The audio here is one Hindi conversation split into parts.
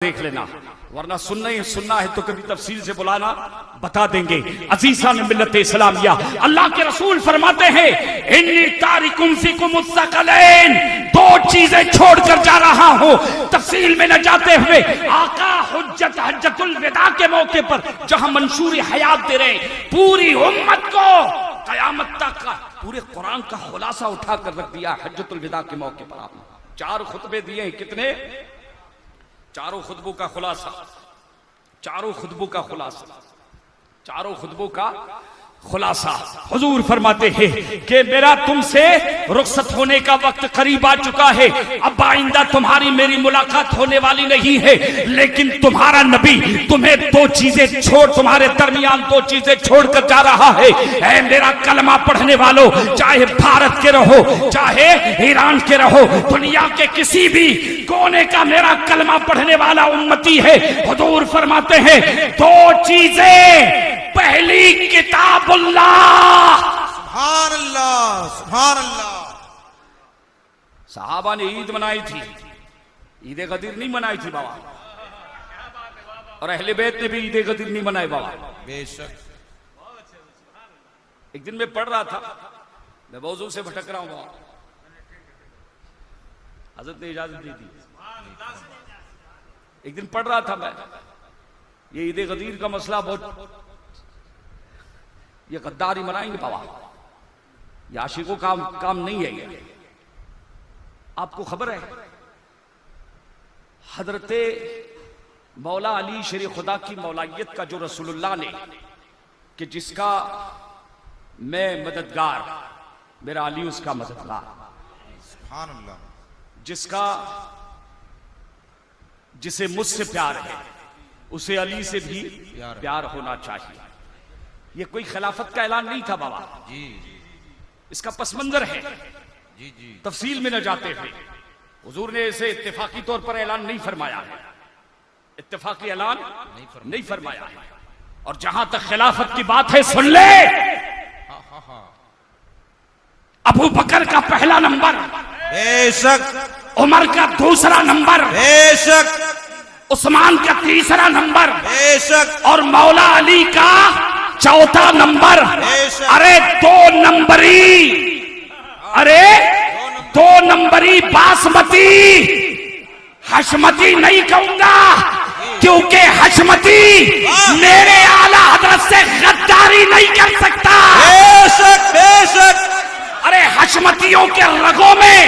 देख लेना, वरना सुनना है तो कभी तफसील से बुलाना, बता देंगे। अजीजा ने मिल्लत इस्लामिया, अल्लाह के रसूल फरमाते हैं इन्नी तारिकुम फीकुम मुस्तक़लैन, दो चीजें छोड़कर जा रहा हूं। तफसील में न जाते हुए आका हज्जतुल विदा के मौके पर जहां मंशूर हयात दे रहे पूरी उम्मत को कयामत तक का पूरे कुरान का खुलासा उठाकर रख दिया। हज्जतुल विदा के मौके पर आपने 4 खुतबे दिए हैं। कितने? 4 खुतबों का खुलासा, 4 खुतबों का खुलासा, 4 खुतबों का खुलासा। हुजूर फरमाते हैं कि मेरा तुमसे रुखसत होने का वक्त करीब आ चुका है। अब आइंदा तुम्हारी मेरी मुलाकात होने वाली नहीं है, लेकिन तुम्हारा नबी तुम्हें 2 चीजें तुम्हारे दरमियान 2 चीजें छोड़कर जा रहा है। ऐ मेरा कलमा पढ़ने वालों, चाहे भारत के रहो चाहे ईरान के रहो, दुनिया के किसी भी कोने का मेरा कलमा पढ़ने वाला उम्मती है। हुजूर फरमाते हैं 2 चीजें, पहली किताबुल्लाह, सुभान अल्लाह, सुभान अल्लाह। सहाबा ने ईद मनाई थी, ईद गदीर नहीं मनाई थी बाबा, और अहले बैत ने भी ईद गदीर नहीं मनाई बाबा। बेशक। एक दिन मैं पढ़ रहा था, मैं मौजू से भटक रहा हूं बाबा, हजरत ने इजाजत दी थी। एक दिन पढ़ रहा था मैं, ये ईद गदीर का मसला बहुत, ये गद्दारी मनाएंगे बाबा, ये आशिकों का काम नहीं है ये। आपको खबर है हजरते मौला अली शेर खुदा की मौलायत का जो रसूलुल्लाह ने, कि जिसका मैं मददगार, मेरा अली उसका मददगार, सुभान अल्लाह, जिसे मुझसे प्यार है उसे अली से भी प्यार होना चाहिए। ये कोई खिलाफत का ऐलान नहीं था बाबा जी, इसका पस मंजर है। जी जी, तफसील में न जाते हुए हुजूर ने इसे इत्तेफाकी तौर पर ऐलान नहीं फरमाया है, इत्तेफाकी ऐलान नहीं फरमाया है। और जहां तक खिलाफत की बात है, सुन ले, अबू बकर का पहला नंबर, बेशक। उमर का दूसरा नंबर, बेशक। उस्मान का तीसरा नंबर, बेशक। और मौला अली का चौथा नंबर। अरे 2 नंबरी, अरे 2 नंबरी बासमती, हशमती नहीं कहूंगा, क्योंकि हशमती मेरे आला हजरत से गद्दारी नहीं कर सकता। बेशक, बेशक। अरे हशमतियों के रगों में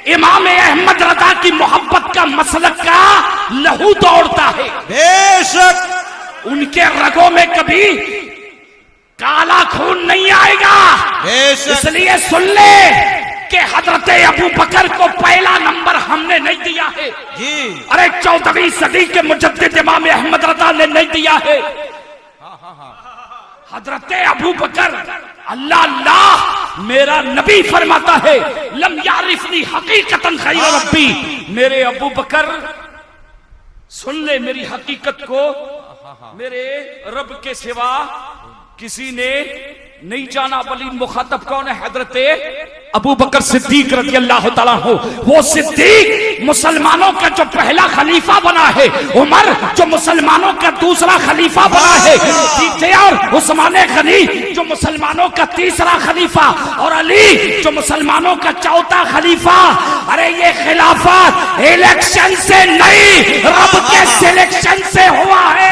इमाम अहमद रजा की मोहब्बत का मसलक का लहू दौड़ता है। बेशक। उनके रगों में कभी काला खून नहीं आएगा। इसलिए सुन ले कि हजरत अबू बकर को पहला नंबर हमने नहीं दिया है जी। अरे 14वीं सदी के मुजद्दिद इमाम अहमद रजा ने नहीं दिया है। हजरत अबू बकर, अल्लाह अल्लाह, मेरा नबी फरमाता है लम यारिफनी हकीकतन खैर रब्बी, मेरे अबू बकर सुन ले मेरी हकीकत को, मेरे रब के सिवा किसी ने नहीं जाना। वली मुखातब कौन है? हजरत अबू बकर सिद्दीक रज़ी अल्लाह तआला हो। वो सिद्दीक मुसलमानों का जो पहला खलीफा बना है, उमर जो मुसलमानों का दूसरा खलीफा बना है, और उस्मान गनी जो मुसलमानों का तीसरा खलीफा, और अली जो मुसलमानों का चौथा खलीफा। अरे ये खिलाफत इलेक्शन से नहीं, रब के सिलेक्शन से हुआ है।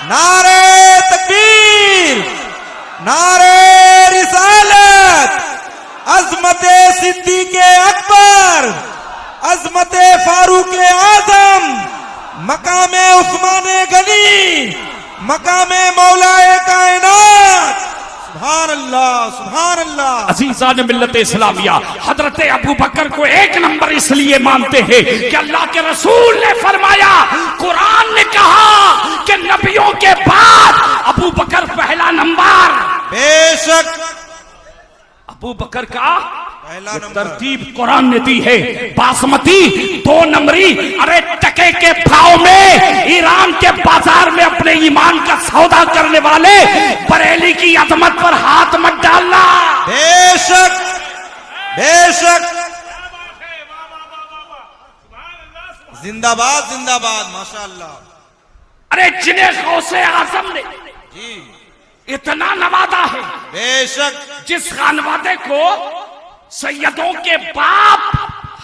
नारे तकबीर, नारे रिसालत, अज़मते सिद्दीक़े अकबर, अज़मते फारूक़े आज़म, मकामे उस्माने गनी, मकामे मौलाए कायनात। सुभान अल्लाह, सुभान अल्लाह। अज़ीज़ा ने मिल्लत इस्लामिया, हजरत अबू बकर को 1 नंबर इसलिए मानते हैं कि अल्लाह के रसूल ने फरमाया, कुरान ने कहा कि नबियों के बाद अबू बकर पहला नंबर। बेशक। अबू बकर का तरतीब कुरान ने दी है। बासमती 2 नंबरी, अरे टके के भाव में ईरान के बाजार में अपने ईमान का सौदा करने वाले बरेली की अजमत पर हाथ मत डालना। बेशक, बेशक। जिंदाबाद जिंदाबाद माशाअल्लाह। अरे जिन्हें गौसे आजम ने जी इतना नवाजा है, बेशक जिस खानवादे को सैयदों के बाप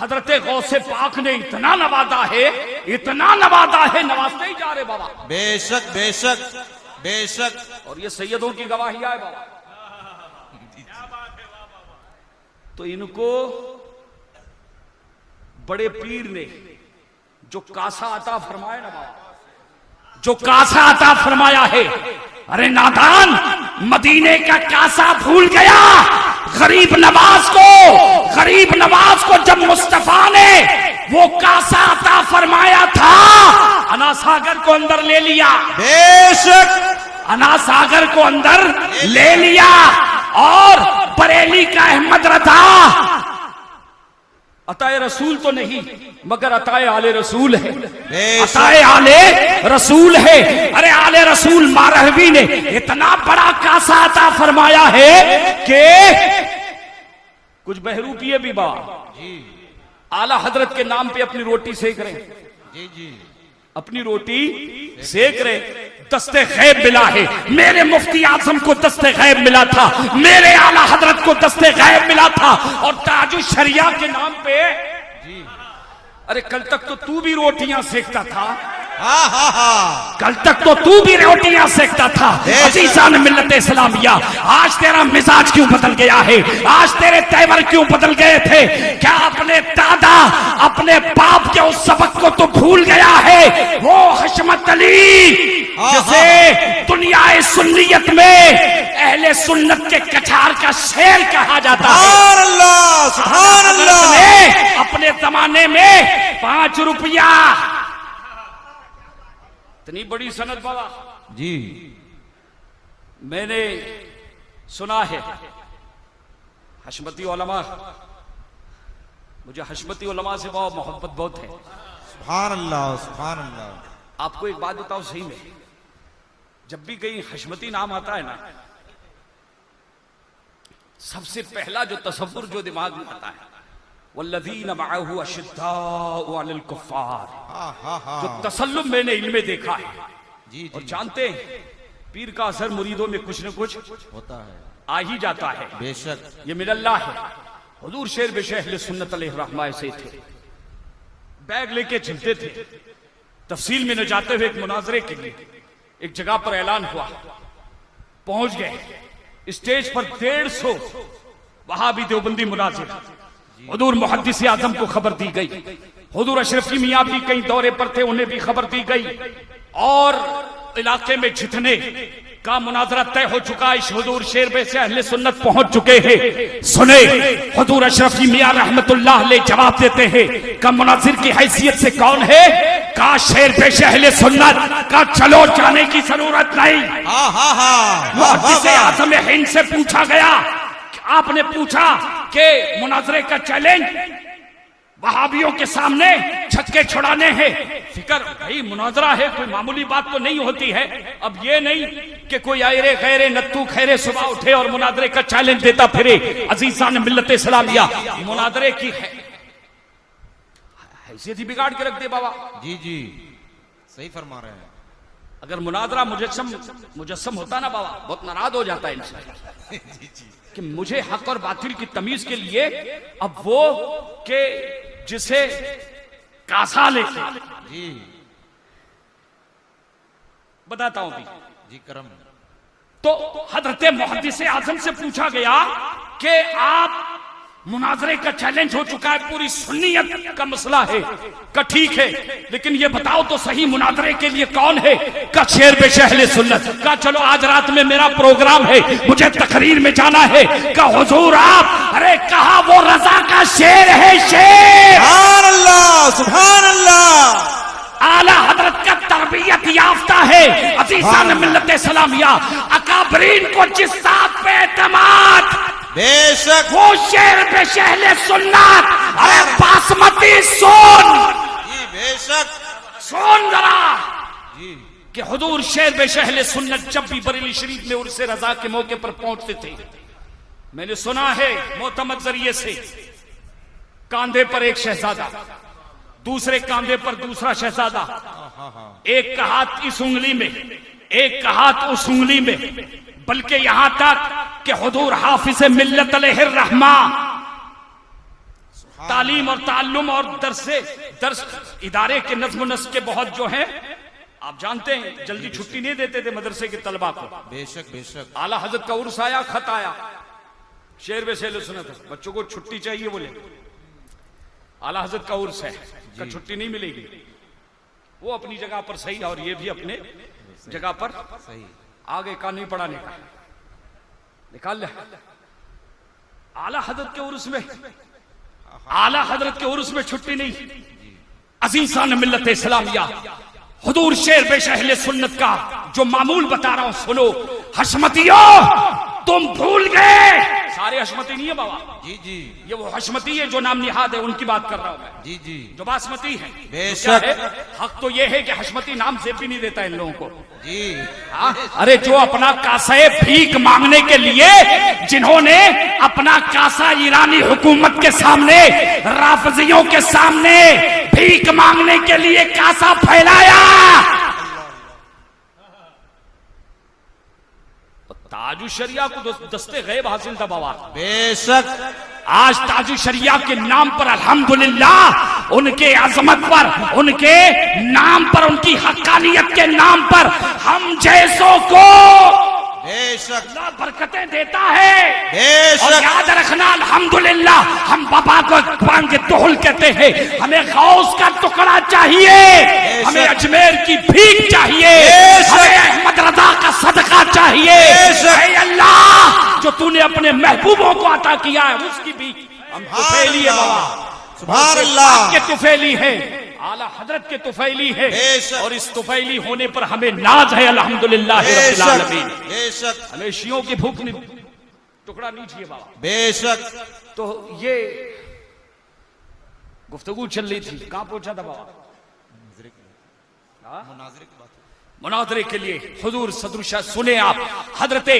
हजरत गौसे पाक ने इतना नवाजा है, इतना नवाजा है, नवाजते ही जा रहे बाबा। बेशक बेशक बेशक। और ये सैयदों की गवाही है बाबा। तो इनको बड़े पीर ने जो कासा अता फरमाया ना बाबा, जो कासा अता फरमाया है, अरे नादान मदीने का कासा भूल गया। गरीब नवाज को जब मुस्तफा ने वो कासा अता फरमाया था, अना सागर को अंदर ले लिया। बेशक अना सागर को अंदर ले लिया। और बरेली का अहमद रजा अताए रसूल तो नहीं मगर अताए आले रसूल है, अताए आले रसूल है। अरे आले रसूल मारहवी ने इतना बड़ा कासा अता फरमाया है कि कुछ बहरूपिये भी बा आला हजरत के नाम पे अपनी रोटी सेक रहे, जी जी अपनी रोटी सेक रहे। दस्ते गैब मिला है, मेरे मुफ्ती आजम को दस्ते गैब मिला था, मेरे आला हजरत को दस्ते गैब मिला था। और ताजुश शरिया के नाम पे अरे कल तक तो तू भी रोटियां सेकता था, कल तक तो तू भी रोटियां सेकता था। अजीज़ान मिल्लत इस्लामिया, आज तेरा मिजाज क्यों बदल गया है? आज तेरे तेवर क्यों बदल गए थे? क्या अपने दादा अपने बाप के उस सबक को तो भूल गया है? वो हशमत अली जिसे दुनिया सुन्नियत में अहले सुन्नत के कछार का शेर कहा जाता है। सुभान अल्लाह सुभान अल्लाह। अपने जमाने में 5 रुपया, इतनी बड़ी सनद बाबा जी। मैंने सुना है हशमती उलमा, मुझे हशमती उलमा से बहुत मोहब्बत बहुत है। सुभान अल्लाह सुभान अल्लाह। आपको एक बात बताओ, सही में जब भी कहीं हशमती नाम आता है ना, सबसे पहला जो तसव्वुर जो दिमाग में आता है वल्लज़ीना मअहू अशिद्दाउ अलल कुफ़्फ़ार, जो तसल्लुम मैंने इनमें देखा है जी और जानते हैं पीर का असर मुरीदों में कुछ न कुछ होता है, आ ही जाता है। बेशक ये मिनल्लाह है। हुजूर शेर बेशे अहले सुन्नत अलैहि रहमा से थे, बैग लेके चलते थे। तफसील में न जाते हुए एक मुनाजरे के लिए एक जगह पर ऐलान हुआ, पहुंच गए। स्टेज पर 150 वहाबी देवबंदी मुनाजिर, हुजूर मुहद्दिस आजम को खबर दी गई, हुजूर अशरफी मियां भी कई दौरे पर थे, उन्हें भी खबर दी गई। और इलाके में जितने का मुनाजरा तय हो चुका है, इस हुजूर शेर बेशे अहले सुन्नत पहुंच चुके हैं। सुने हुजूर अशरफी मियां रहमतुल्लाह अलैह जवाब देते हैं का मुनाजिर की हैसियत से कौन है? का शेर बेशे अहले सुन्नत का, चलो जाने की जरूरत नहीं। मुहद्दिस आज़म हिंद से पूछा गया, आपने पूछा कि मुनाजरे का चैलेंज वहाबियों के सामने छक्के छुड़ाने हैं। फिक्र भाई मुनाजरा है, कोई मामूली बात तो नहीं होती है। अब ये नहीं कि कोई आयरे खैरे नत्तू खैरे सुबह उठे और मुनाजरे का चैलेंज देता फिरे। अजीज़ान मिल्लत इस्लामिया, मुनाजरे की हैसियत ही बिगाड़ के रख दे बाबा। जी जी सही फरमा रहे हैं। अगर मुनाजरा मुजस्सम होता ना बाबा, बहुत नाराज हो जाता है इंसान कि मुझे हक और बातिल की तमीज के लिए अब वो के जिसे कासा लेके जी बताता हूं भी जी करम। तो हजरत मुहद्दिस आजम से पूछा गया कि आप मुनाजरे का चैलेंज हो चुका है, पूरी सुन्नियत का मसला है का ठीक है, लेकिन ये बताओ तो सही मुनाजरे के लिए कौन है? का शेर बेशे अहले सुन्नत का, चलो आज रात में मेरा प्रोग्राम है, मुझे तकरीर में जाना है। का हुजूर आप, अरे कहा वो रजा का शेर है, शेर। सुभान अल्लाह सुभान अल्लाह। आला हजरत का तरबियत याफ्ता है। अजीज़ान मिल्लत इस्लामिया, अकाबरीन को जिस साथ पे एतमाद, बेशक वो शेर बेशे अहले सुन्नत। अरे बासमती सोन, जी बेशक सोन जरा जी कि हुजूर शेर बेशे अहले सुन्नत जब भी बरेली शरीफ में उर्से रजा के मौके पर पहुंचते थे, मैंने सुना है मोतमद जरिए से, कांधे पर एक शहजादा, दूसरे कांधे पर दूसरा शहजादा, एक का हाथ इस उंगली में, एक का हाथ उस उंगली में, बल्कि यहां तक कि हुजूर हाफिज मिल्लत अलैहिर रहमा तालीम और ताल्लुम और दर्स इदारे के नज़्म नस्क के बहुत जो हैं, आप जानते हैं जल्दी छुट्टी नहीं देते थे मदरसे के तलबा को। बेशक बेशक। आला हजरत का उर्स आया, खत आया, शेर में शेर सुना था, बच्चों को छुट्टी चाहिए, बोले आला हजरत का उर्स है, का छुट्टी नहीं मिलेगी। वो अपनी जगह पर सही और ये भी अपने जगह पर सही। आगे का नहीं पढ़ाने का निकाल ले। आला हजरत के उर्स में, आला हजरत के उर्स में छुट्टी नहीं। अजीज़ान मिल्लत इस्लामिया, हुजूर शेर पेश अहले सुन्नत का जो मामूल बता रहा हूं सुनो। हशमतियों, तुम भूल गए, सारे हशमती नहीं है बाबा जी जी, ये वो हशमती है जो नाम निहाद है, उनकी बात कर रहा हूं मैं। जी जी, जो बासमती है बेशक। हक तो ये है कि हशमती नाम से भी नहीं देता इन लोगों को जी। अरे जो अपना कासा भीख मांगने के लिए, जिन्होंने अपना कासा ईरानी हुकूमत के सामने, राफजियों के सामने भीख मांगने के लिए कासा फैलाया, ताजु शरिया को दस्ते गैब हासिल था बाबा। बेशक। आज ताजु शरिया के नाम पर अल्हम्दुलिल्लाह, उनके अजमत पर, उनके नाम पर, उनकी हक्कानियत के नाम पर हम जैसों को बेशक अल्लाह बरकतें देता है। बेशक। और याद रखना अल्हम्दुलिल्लाह, हम बाबा को अकबान के तोहल कहते हैं, हमें गौस का टुकड़ा चाहिए, हमें अजमेर की भीख चाहिए, हमें अहमद रजा का सदका चाहिए। ऐ अल्लाह, जो तूने अपने महबूबों को अता किया है उसकी भीख हम तुफैली है बाबा, सुभान अल्लाह के तुफैली है, आला हजरत के तुफैली है, और इस तुफैली होने पर हमें नाज है अल्हम्दुलिल्लाह रब्बिल आलमीन। बेशक। हमें शियों की भूख नहीं, टुकड़ा नहीं चाहिए बाबा। बेशक। तो ये गुफ्तगू चल रही थी, कहां पहुंचा था बाबा? मुनाजरे के लिए हुजूर सदरुशा सुने आप। हजरते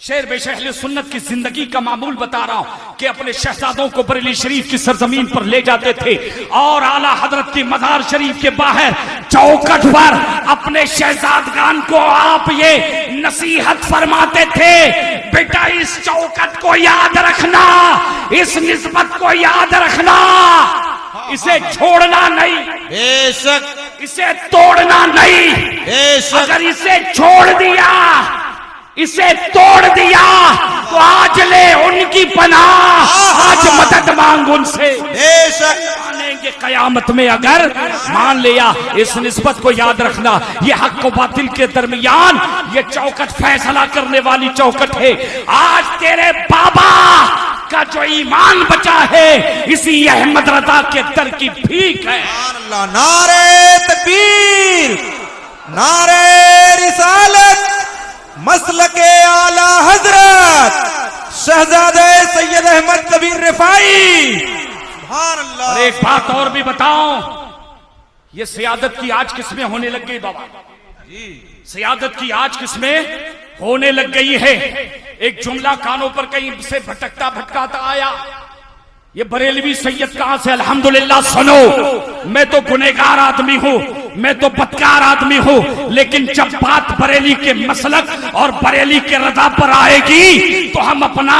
शेर बेश अहले सुन्नत की जिंदगी का मामूल बता रहा हूं कि अपने शहजादों को बरेली शरीफ की सरजमीन पर ले जाते थे और आला हजरत की मज़ार शरीफ के बाहर चौखट पर अपने शहजादगान को आप ये नसीहत फरमाते थे, बेटा इस चौखट को याद रखना, इस निस्बत को याद रखना, इसे छोड़ना नहीं, बेशक इसे तोड़ना नहीं। बेशक। अगर इसे छोड़ दिया, इसे तोड़ दिया तो आज ले उनकी पनाह, आज मदद मांग उनसे। बेशक। मानेंगे कयामत में अगर मान लिया। इस निस्बत को याद रखना, ये हक और बातिल के दरमियान ये चौखट फैसला करने वाली चौखट है। आज तेरे बाबा का जो ईमान बचा है इसी अहमद रजा के दर की भीख है। अल्लाह। नारे तकबीर, नारे रिसालत, मसलके आला हजरत शहजादे सैयद अहमद कबीर रिफाई। सुभान अल्लाह। और एक बात और भी बताओ, ये सियादत की आज किस्में होने लग गई बाबा जी। सियादत की आज किस्में होने लग गई है। एक जुमला कानों पर कहीं से भटकता भटकाता आया, ये बरेलवी सैयद कहां से? अल्हम्दुलिल्लाह सुनो, मैं तो गुनहगार आदमी हूं, मैं तो बदकार आदमी हूं, लेकिन जब बात बरेली के मसलक और बरेली के रजा पर आएगी तो हम अपना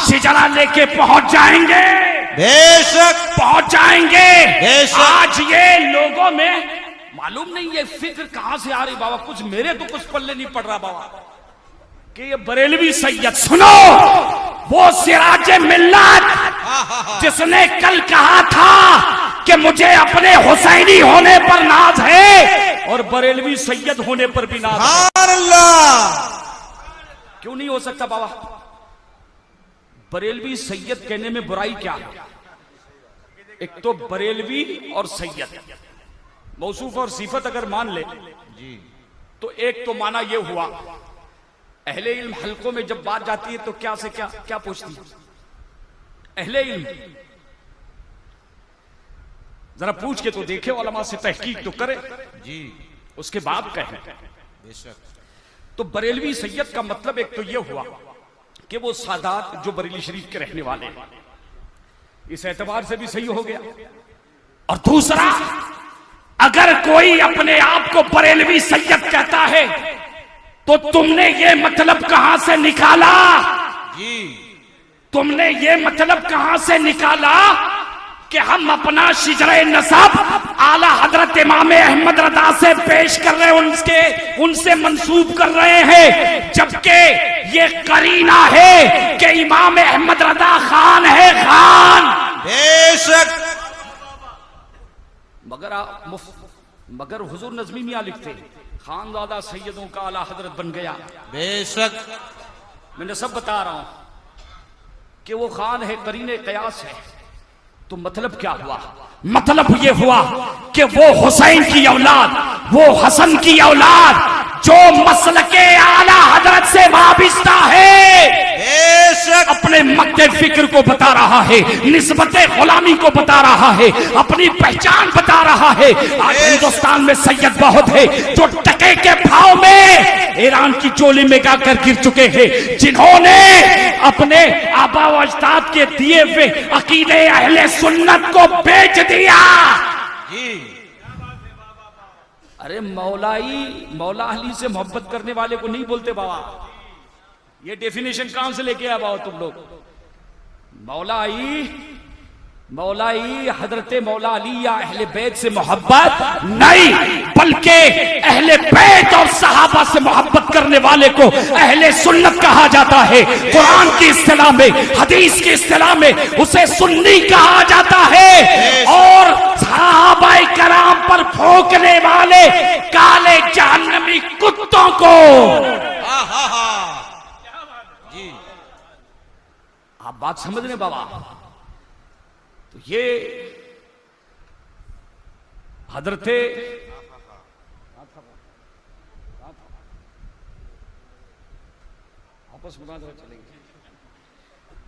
शिजरा लेके पहुंच जाएंगे। बेशक पहुंच जाएंगे। बेशक। आज ये लोगों में मालूम नहीं ये फिक्र कहां से आ रही बाबा, कुछ मेरे तो कुछ पल्ले नहीं पड़ रहा बाबा कि ये बरेलवी सैयद, सुनो, वो सिराज मिल्लत जिसने कल कहा था कि मुझे अपने हुसैनी होने पर नाज है और बरेलवी सैयद होने पर भी नाज है। सुभान अल्लाह। क्यों नहीं हो सकता बाबा? बरेलवी सैयद कहने में बुराई क्या है? एक तो बरेलवी और सैयद मौसूफ और सिफत अगर मान ले जी। तो एक तो माना यह हुआ, अहले इल्म हलकों में जब बात जाती है तो क्या से क्या क्या पूछती है? अहले इल्म जरा पूछ के तो देखे, उलमा से तहकीक तो करे जी, उसके बाद कहे। बेशक। तो बरेलवी सैयद का मतलब एक तो यह हुआ कि वो सादात जो बरेली शरीफ के रहने वाले हैं, इस एतबार से भी सही हो गया। और दूसरा, अगर कोई अपने आप को बरेलवी सैयद कहता है तो तुमने ये मतलब कहां से निकाला? जी। तुमने ये मतलब कहां से निकाला कि हम अपना शिजरे नसब आला हजरत इमाम अहमद रदा से पेश कर रहे हैं, उनसे मंसूब कर रहे हैं, जबकि ये करीना है कि इमाम अहमद रदा खान है, खान। बेशक। मगर हुजूर नज़मी मियां लिखते, खानजादा सैयदों का आला हजरत बन गया। बेशक। मैंने सब बता रहा हूं कि वो खान है, करीने कयास है। तो मतलब क्या हुआ? मतलब ये हुआ कि वो हुसैन की औलाद, वो हसन की औलाद, जो मसलके आला हजरत से वाबिस्ता है, बेशक, अपने मक्ते फिक्र को बता रहा है, निस्बते गुलामी को बता रहा है, अपनी पहचान बता रहा है। आज हिंदुस्तान में सैयद बहुत है जो टके के भाव में ईरान की चोली में गाकर गिर चुके हैं, जिन्होंने अपने आबा व अजदाद के दिए हुए अकीदे अहले सुन्नत को बेच दिया। जी। अरे मौला अली से मोहब्बत करने वाले को नहीं बोलते बाबा। ये डेफिनेशन कहां से लेके आया बाबा तुम लोग? मौलाई हजरत मौला अली या अहले बैत से मोहब्बत नहीं, बल्कि अहले बैत और सहाबा से मोहब्बत करने वाले को अहले सुन्नत कहा जाता है। कुरान की इस्तिलाह में, हदीस की इस्तिलाह में उसे सुन्नी कहा जाता है। और सहाबाए कराम पर भौंकने वाले काले जहन्नमी कुत्तों को। जी। आप बात समझ रहे बाबा? तो ये हजरते आपस मुनाजरा चलेंगे,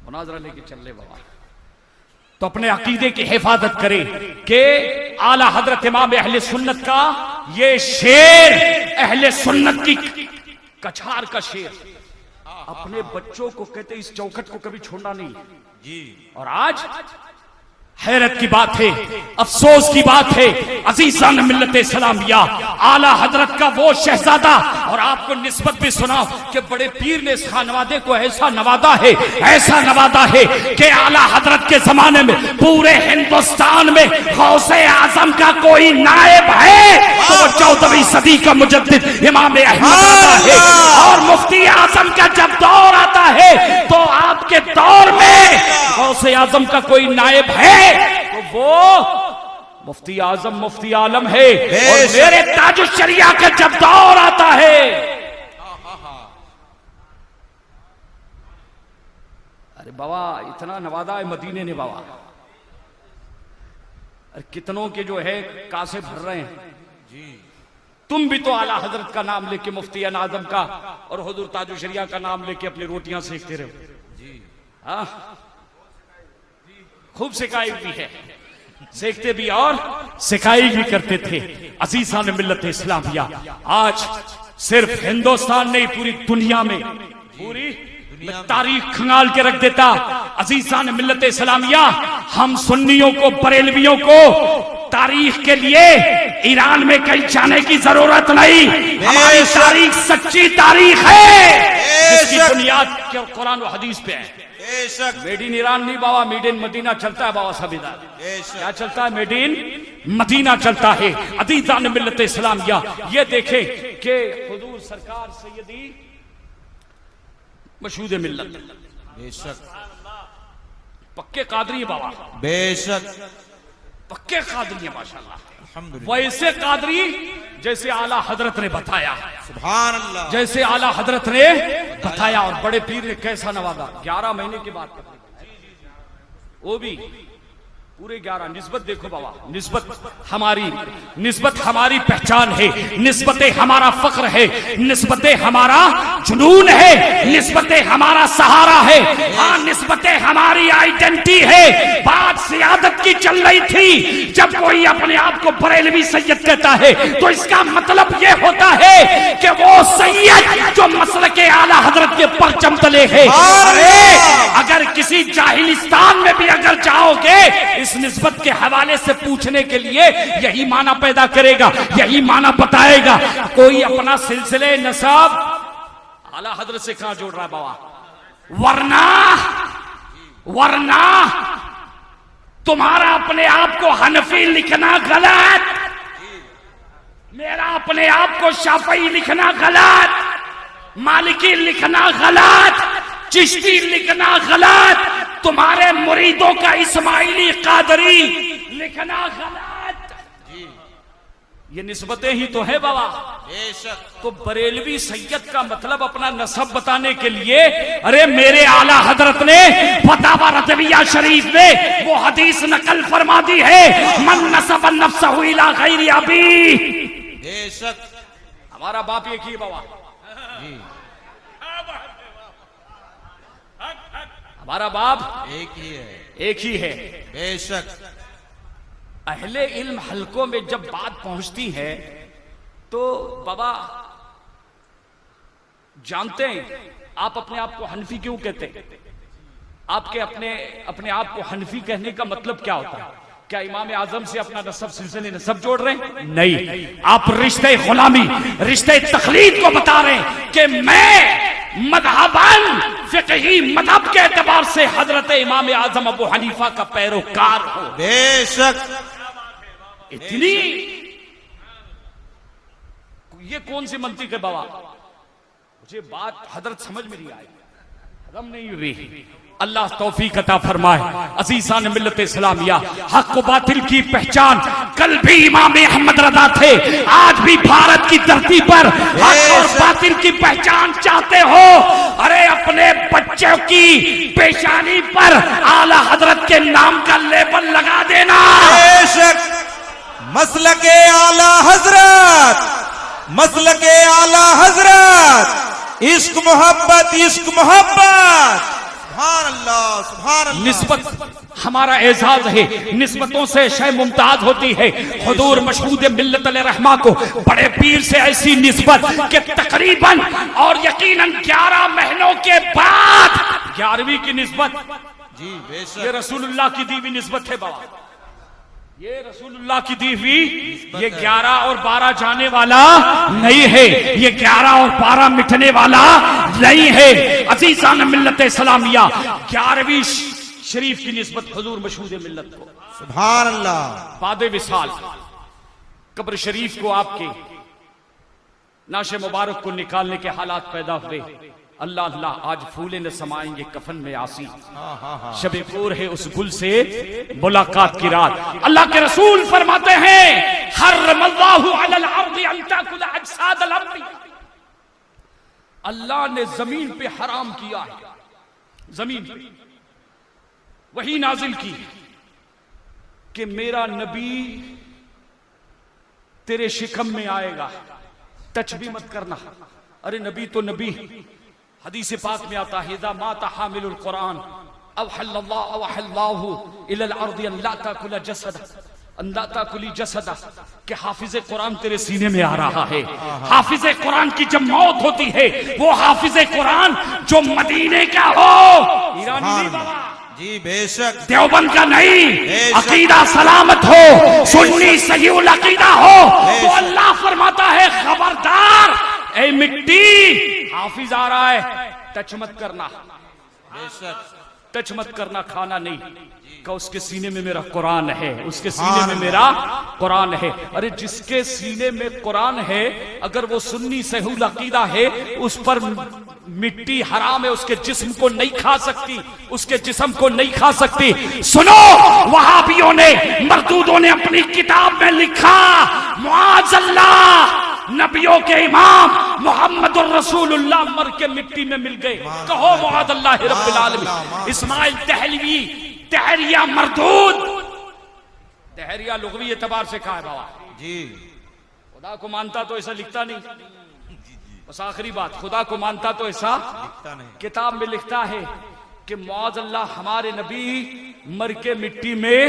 मुनाजरा लेके चल ले बाबा। तो अपने अकीदे की हिफाजत करें कि आला हजरत इमाम अहले सुन्नत का ये शेर, अहले सुन्नत की कछार का शेर, अपने बच्चों को कहते इस चौखट को कभी छोड़ना नहीं। जी। और आज हैरत की बात है, अफसोस की बात है, अजीज़ान मिल्लत इस्लामिया, आला हजरत का वो शहजादा, और आपको निस्बत भी सुना कि बड़े पीर ने इस खानवादे को ऐसा नवादा है, ऐसा नवादा है कि आला हजरत के जमाने में पूरे हिंदुस्तान में गौसे आजम का कोई नायब है तो वो 14वीं सदी का मुजद्दिद इमाम अहमद है। और मुफ्ती आजम का जब दौर आता है तो आपके दौर में गौसे आजम का कोई नायब है तो वो मुफ्ती आजम, मुफ्ती आलम है। और मेरे ताजुश शरिया का जब दौर आता है, अरे बाबा इतना नवादा है मदीने ने बाबा, अरे कितनों के जो है कासे भर रहे हैं। जी। तुम भी तो आला हजरत का नाम लेके, मुफ्ती आजम का और हुजूर ताजुश शरिया का नाम लेके अपनी रोटियां सेकते रहो। जी। हाँ, खूब सिकाई भी है, सेकते भी और सिकाई भी करते थे। अजीज़ान मिल्लत इस्लामिया, आज सिर्फ हिंदुस्तान नहीं पूरी दुनिया में, पूरी तारीख खंगाल के रख देता। अजीज़ान मिल्लत इस्लामिया, हम सुन्नियों को, बरेलवियों को तारीख के लिए ईरान में कहीं जाने की जरूरत नहीं। हमारी तारीख सच्ची तारीख है जिसकी बुनियाद कुरान और हदीस पे है। मेड इन ईरान नहीं बाबा, मेड इन मदीना चलता है बाबा। सबिदार क्या चलता है? मेड इन मदीना चलता है। अजीज़ान मिल्लत इस्लामिया, ये देखे कि हुजूर सरकार सैयदी मशहूद मिल्लत, बेशक, पक्के कादरी बाबा, बेशक, पक्के कादरी माशाल्लाह। अल्हम्दुलिल्लाह। वैसे कादरी जैसे आला हजरत ने बताया, सुभान अल्लाह, जैसे आला हजरत ने बताया। और बड़े पीर ने कैसा नवाजा, 11 महीने की बात करते, वो भी पूरे 11। निस्बत देखो बाबा, निस्बत हमारी पहचान है, निस्बतें हमारा फख्र है, निस्बतें हमारा जुनून है, निस्बतें हमारा सहारा है, हाँ निस्बतें हमारी आइडेंटिटी है। बात सियादत की चल रही थी, जब कोई अपने आप को बरेलवी सैयद कहता है तो इसका मतलब ये होता है कि वो सैयद जो मसलक के आला हजरत के परचम तले है। अरे अगर किसी जाहिलिस्तान में भी अगर जाओगे, इस निस्बत के हवाले से पूछने के लिए यही माना पैदा करेगा, यही माना बताएगा। कोई अपना सिलसिले नसब आला हजरत से कहां जोड़ रहा है बाबा? वरना तुम्हारा अपने आप को हनफी लिखना गलत, मेरा अपने आप को शाफई लिखना गलत, मालिकी लिखना गलत, चिश्ती लिखना गलत, तुम्हारे मुरीदों का इस्माइली कादरी लिखना गलत। ये निस्बतें ही तो है बाबा। बेशक। तो बरेलवी सैयद का मतलब अपना नसब बताने के लिए, अरे मेरे आला हजरत ने फतावा रज़विया शरीफ में वो हदीस नकल फरमा दी है, मन नसब नफ्सहु इला गैरि अबी। बेशक। हमारा बाप एक ही बाबा, हमारा बाप एक ही है। बेशक। अहले इल्म हलकों में जब बात पहुंचती है तो बाबा जानते हैं आप अपने आप को हनफी क्यों कहते हैं? आपके अपने आप को हनफी कहने का मतलब क्या होता है? क्या इमाम आजम से अपना नसब सिलसिले नसब जोड़ रहे हैं? नहीं, आप रिश्ते गुलामी, रिश्ते तखलीद को बता रहे हैं कि मैं मज़हबन फिक़ही मज़हब के एतबार से हजरत इमाम आजम अबू हनीफा का पैरोकार हूं। बेशक। इतनी ये कौन सी मंतिक है बाबा? मुझे बात हजरत समझ में नहीं आई, हजम नहीं हुई। अल्लाह तौफीक अता फरमाए। अज़ीज़ान मिल्लत इस्लामिया, हक व बातिल की पहचान कल भी इमाम अहमद रज़ा थे, आज भी भारत की धरती पर हक और बातिल की पहचान चाहते हो? अरे अपने बच्चों की पेशानी पर आला हजरत के नाम का लेबल लगा देना। बेशक। मसलके आला हजरत, मसलके आला हजरत, इश्क मोहब्बत, इश्क मोहब्बत। सुभान अल्लाह, सुभान अल्लाह। निस्बत हमारा एजाज है, निस्बतों से शय मुमताज होती है। हुजूर मशहूद मिल्लत रहमा को बड़े पीर से ऐसी निस्बत कि तकरीबन और यकीनन 11 महीनों के बाद 11वीं की निस्बत। जी बेशक। ये रसूलुल्लाह की दी हुई निस्बत है बाबा, ये रसूलुल्लाह की दी हुई, ये 11 और 12 जाने वाला नहीं है, ये 11 और 12 मिटने वाला नहीं है। अज़ीज़ान मिल्लत इस्लामिया, 11वीं शरीफ की निस्बत हुजूर मशहूद मिल्लत को। सुभान अल्लाह। बाद विसाल कब्र शरीफ को आपके नाशे मुबारक को निकालने के हालात पैदा हुए। अल्लाह अल्लाह, आज फूले न समाएंगे कफन में आसी, शबे पूर है उस गुल से मुलाकात की रात। अल्लाह के रसूल फरमाते हैं, हर्रमल्लाहु अलल अर्दि अन ताकुल अजसादल अंबिया। अल्लाह ने जमीन पे हराम किया है, जमीन पे वही नाजिल की कि मेरा नबी तेरे शिकम में आएगा, टच भी मत करना। अरे नबी तो नबी, हदीस पाक में आता है, इज़ा माता हामिलुल कुरान अवहल्लाहु इलल अर्दि अन ला ताकुल जसद अन ला ताकुली जसद, कि हाफिज़े कुरान तेरे सीने में आ रहा है। हाफिज़े कुरान की जब मौत होती है, वो हाफिज़े कुरान जो मदीने का हो, ईरानी नहीं बाबा, जी बेशक, देवबंद का नहीं, अकीदा सलामत हो, सुन्नी सही अकीदा हो, तो अल्लाह फरमाता है खबरदार ए मिट्टी, हाफिज आ रहा है, टच मत करना, बेशक टच मत करना, खाना नहीं का उसके सीने में मेरा कुरान है, उसके सीने में मेरा कुरान है। अरे जिसके सीने में कुरान है, अगर वो सुन्नी सही अकीदा है, उस पर मिट्टी हराम है, उसके जिस्म को नहीं खा सकती, उसके जिस्म को नहीं खा सकती। सुनो, वहाबियों ने, मरदूदों ने अपनी किताब में लिखा, मुआज़ल्लाह, नबियों के इमाम मोहम्मदुर रसूलुल्लाह मर के मिट्टी में मिल गए। कहो मुआज़ल्लाह रब्बिल आलमीन। इस्माइल तहलवी, तहरिया मरदूद, तहरिया लुग़वी एतबार से कहा है बाबा। जी खुदा को मानता तो ऐसा लिखता नहीं। बस आखिरी बात, खुदा को मानता तो ऐसा लिखता नहीं। किताब में लिखता है कि मौज अल्लाह हमारे नबी मर के मिट्टी में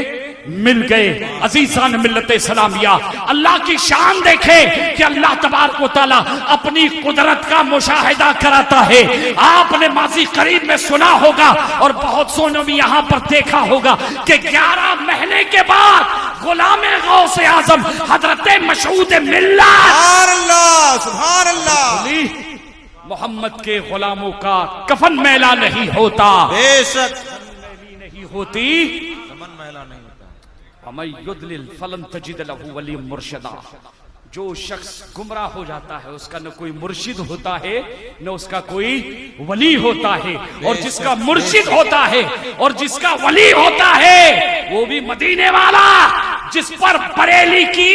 मिल गए। अजीजान मिल्लत इस्लामिया, अल्लाह की शान देखे कि अल्लाह तबारक व तआला अपनी कुदरत का मुशाहिदा कराता है। आपने माजी करीब में सुना होगा और बहुत सोनों में यहां पर देखा होगा कि 11 महीने के बाद गुलामे गौसे आजम हजरत मशहूद मिल्लत सुभान अल्लाह, सुभान अल्लाह। मोहम्मद के गुलामों का कफन मैला नहीं होता, बेशक मैली नहीं होती। समन मैला नहीं होता। अमय युद्लिल फलन तजिद लहू वली मुर्शिदा। जो शख्स गुमराह हो जाता है उसका न कोई मुर्शिद होता है न उसका कोई वली होता है, और जिसका मुर्शिद होता है और जिसका वली होता है वो भी मदीने वाला जिस पर बरेली की,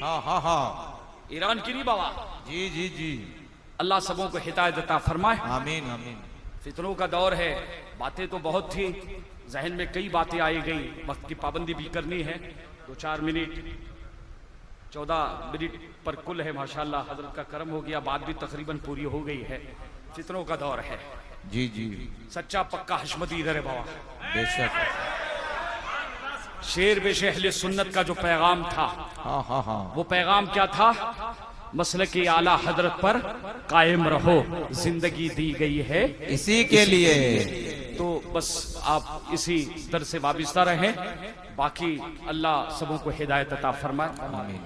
हाँ हाँ हाँ, ईरान की नहीं बाबा। जी जी जी, अल्लाह सबों को हिदायत अता फरमाए। आमीन आमीन। फितरों का दौर है, बातें तो बहुत थी, जहन में कई बातें आई गई, वक्त की पाबंदी भी करनी है। 2-4 मिनट 14 मिनट पर कुल है, माशाल्लाह हजरत का करम हो गया, बात भी तकरीबन पूरी हो गई है। फितरों का दौर है, जी जी, सच्चा पक्का हशमती इधर है बाबा। बेशक, शेर बेश अहले सुन्नत का जो पैगाम था, हाँ हाँ हाँ, वो पैगाम क्या था? मसलक आला हजरत पर कायम रहो, जिंदगी दी गई है इसी के लिए। तो बस आप इसी दर से वाबिस्ता रहें। बाकी अल्लाह सबों को हिदायत अता फरमाए। आमीन।